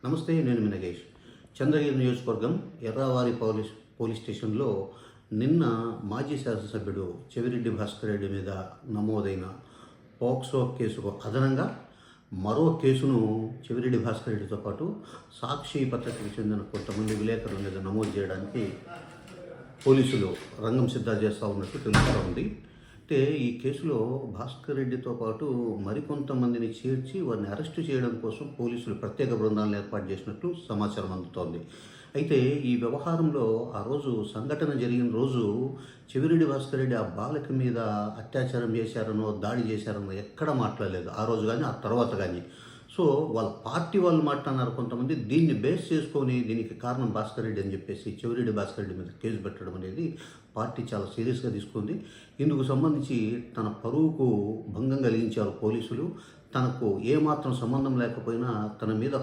నమస్తే, నేను మీ నగేష్. చంద్రగిరి నియోజకవర్గం ఎర్రావారి పోలీస్ స్టేషన్లో నిన్న మాజీ శాసనసభ్యుడు చెవిరెడ్డి భాస్కర్ రెడ్డి మీద నమోదైన పోక్సో కేసుకు అదనంగా మరో కేసును చెవిరెడ్డి భాస్కర్ రెడ్డితో పాటు సాక్షి పత్రికకు చెందిన కొంతమంది విలేకరుల మీద నమోదు చేయడానికి పోలీసులు రంగం సిద్ధం చేస్తూ ఉన్నట్టు తెలుస్తూ ఉంది. అంటే ఈ కేసులో భాస్కర్ రెడ్డితో పాటు మరికొంతమందిని చేర్చి వారిని అరెస్టు చేయడం కోసం పోలీసులు ప్రత్యేక బృందాలను ఏర్పాటు చేసినట్లు సమాచారం అందుతోంది. అయితే ఈ వ్యవహారంలో ఆ రోజు సంఘటన జరిగిన రోజు చెవిరెడ్డి భాస్కర్ రెడ్డి ఆ బాలిక మీద అత్యాచారం చేశారనో దాడి చేశారనో ఎక్కడ మాట్లాడలేదు, ఆ రోజు కానీ ఆ తర్వాత కానీ. సో వాళ్ళ పార్టీ వాళ్ళు మాట్లాడినారు కొంతమంది. దీన్ని బేస్ చేసుకొని దీనికి కారణం భాస్కర్ రెడ్డి అని చెప్పేసి చెవిరెడ్డి భాస్కర్ రెడ్డి మీద కేసు పెట్టడం అనేది పార్టీ చాలా సీరియస్గా తీసుకుంది. ఇందుకు సంబంధించి తన పరువుకు భంగం కలిగించారు పోలీసులు. తనకు ఏమాత్రం సంబంధం లేకపోయినా తన మీద